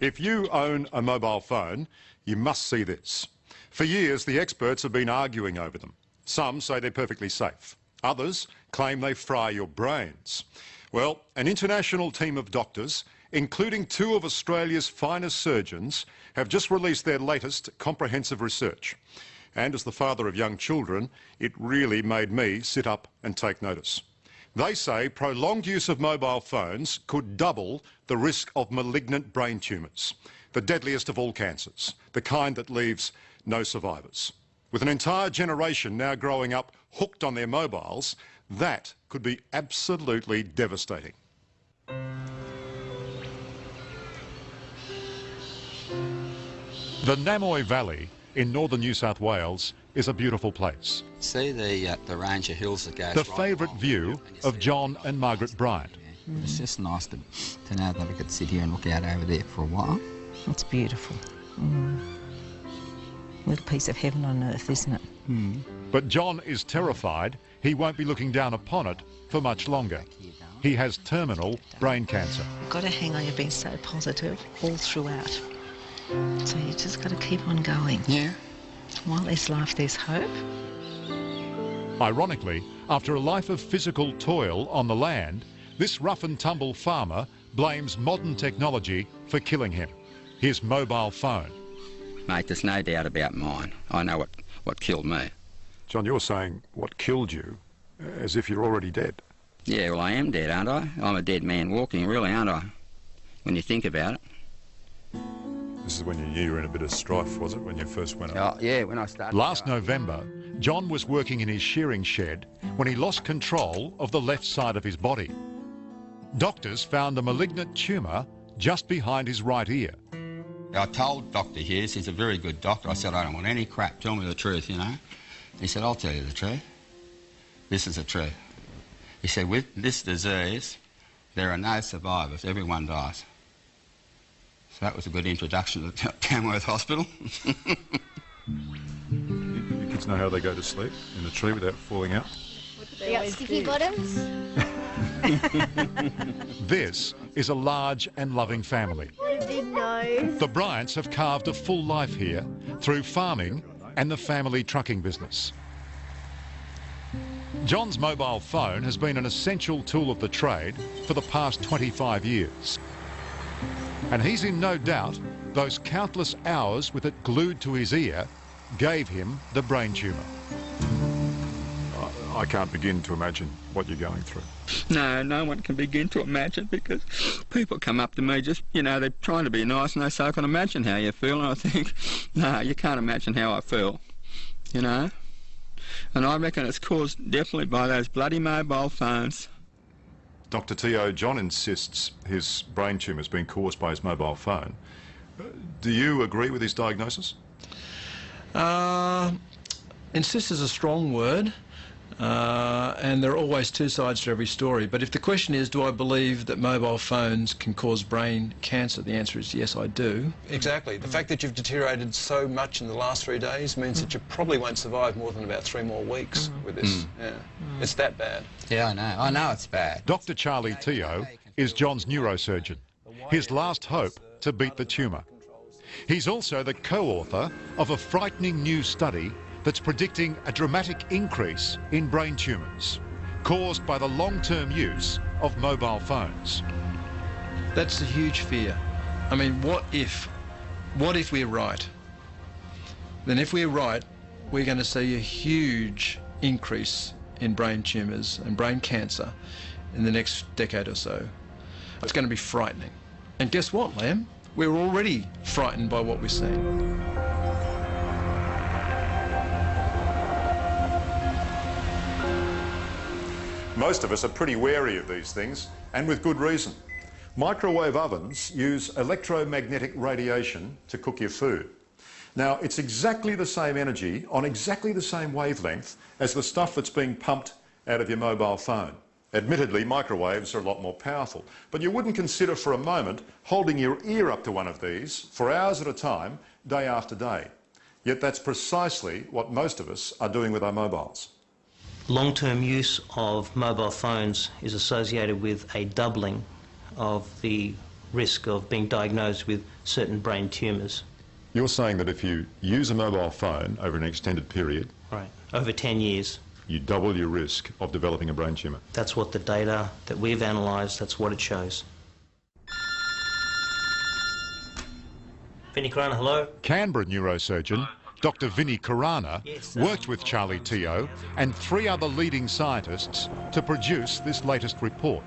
If you own a mobile phone, you must see this. For years, the experts have been arguing over them. Some say they're perfectly safe. Others claim they fry your brains. Well, an international team of doctors, including two of Australia's finest surgeons, have just released their latest comprehensive research. And as the father of young children, it really made me sit up and take notice. They say prolonged use of mobile phones could double the risk of malignant brain tumours, the deadliest of all cancers, the kind that leaves no survivors. With an entire generation now growing up hooked on their mobiles, that could be absolutely devastating. The Namoy Valley in northern New South Wales is a beautiful place. See the range of hills that goes the favourite view of John and Margaret Bryant. Yeah. It's just nice to know that we could sit here and look out over there for a while. It's beautiful. Little piece of heaven on earth, isn't it? But John is terrified he won't be looking down upon it for much longer. He has terminal brain cancer. You've got to hang on, you've been so positive all throughout. So you just got to keep on going. Yeah. While there's life, there's hope. Ironically, after a life of physical toil on the land, this rough and tumble farmer blames modern technology for killing him. His mobile phone. Mate, there's no doubt about mine. I know what killed me. John, you're saying what killed you as if you're already dead. Yeah, well, I am dead, aren't I? I'm a dead man walking, really, aren't I? When you think about it. This is when you knew you were in a bit of strife, was it, when you first went up? Oh, yeah, when I started. Last November, John was working in his shearing shed when he lost control of the left side of his body. Doctors found a malignant tumour just behind his right ear. I told Dr. Hughes, he's a very good doctor, I said, I don't want any crap, tell me the truth, you know. He said, I'll tell you the truth. This is the truth. He said, with this disease, there are no survivors, everyone dies. So that was a good introduction to Tamworth Hospital. Your kids know how they go to sleep in the tree without falling out? They got sticky bottoms. This is a large and loving family. What a big nose. The Bryants have carved a full life here through farming and the family trucking business. John's mobile phone has been an essential tool of the trade for the past 25 years. And he's in no doubt those countless hours with it glued to his ear gave him the brain tumour. I can't begin to imagine what you're going through. No, no one can begin to imagine, because people come up to me just, you know, they're trying to be nice and they say, I can imagine how you feel. And I think, no, you can't imagine how I feel, you know. And I reckon it's caused definitely by those bloody mobile phones. Dr. T.O. John insists his brain tumour has been caused by his mobile phone. Do you agree with his diagnosis? Insist is a strong word, and there are always two sides to every story. But if the question is, do I believe that mobile phones can cause brain cancer, the answer is yes, I do. Exactly. The fact that you've deteriorated so much in the last 3 days means that you probably won't survive more than about 3 more weeks with this. Yeah. It's that bad. Yeah, I know. I know it's bad. Dr. Charlie Teo is John's neurosurgeon, his last hope to beat the tumour. He's also the co-author of a frightening new study that's predicting a dramatic increase in brain tumours caused by the long-term use of mobile phones. That's a huge fear. I mean, what if we're right? Then if we're right, we're going to see a huge increase in brain tumours and brain cancer in the next decade or so. It's going to be frightening. And guess what, Lamb? We're already frightened by what we're seeing. Most of us are pretty wary of these things, and with good reason. Microwave ovens use electromagnetic radiation to cook your food. Now, it's exactly the same energy on exactly the same wavelength as the stuff that's being pumped out of your mobile phone. Admittedly, microwaves are a lot more powerful, but you wouldn't consider for a moment holding your ear up to one of these for hours at a time, day after day. Yet that's precisely what most of us are doing with our mobiles. Long-term use of mobile phones is associated with a doubling of the risk of being diagnosed with certain brain tumours. You're saying that if you use a mobile phone over an extended period, Right. Over 10 years. you double your risk of developing a brain tumour. That's what the data that we've analysed, that's what it shows. Vinnie Corona, hello? Canberra neurosurgeon Dr. Vinnie Corona worked with Charlie Teo and 3 other leading scientists to produce this latest report.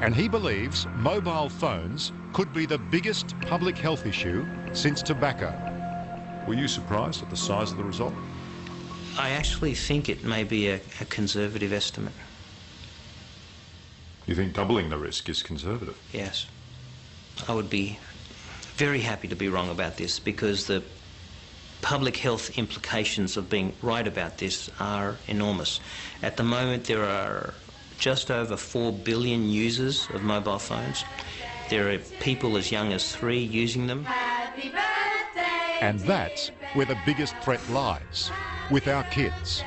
And he believes mobile phones could be the biggest public health issue since tobacco. Were you surprised at the size of the result? I actually think it may be a conservative estimate. You think doubling the risk is conservative? Yes. I would be very happy to be wrong about this, because the public health implications of being right about this are enormous. At the moment, there are just over 4 billion users of mobile phones. There are people as young as 3 using them. Happy birthday. And that's where the biggest threat lies, with our kids.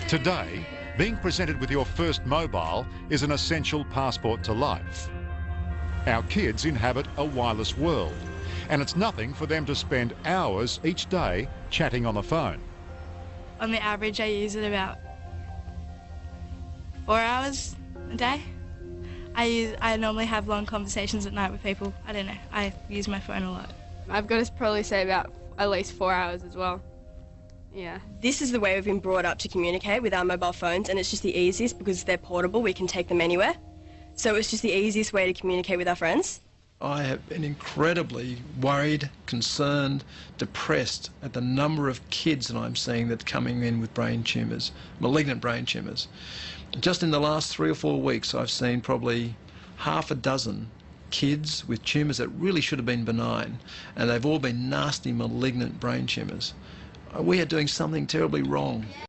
Today, being presented with your first mobile is an essential passport to life. Our kids inhabit a wireless world, and it's nothing for them to spend hours each day chatting on the phone. On the average, I use it about 4 hours a day. I normally have long conversations at night with people. I don't know, I use my phone a lot. I've got to probably say about at least 4 hours as well. Yeah. This is the way we've been brought up to communicate with our mobile phones, and it's just the easiest because they're portable, we can take them anywhere. So it's just the easiest way to communicate with our friends. I have been incredibly worried, concerned, depressed at the number of kids that I'm seeing that are coming in with brain tumours, malignant brain tumours. Just in the last 3 or 4 weeks, I've seen probably half a dozen kids with tumours that really should have been benign, and they've all been nasty, malignant brain tumours. We are doing something terribly wrong.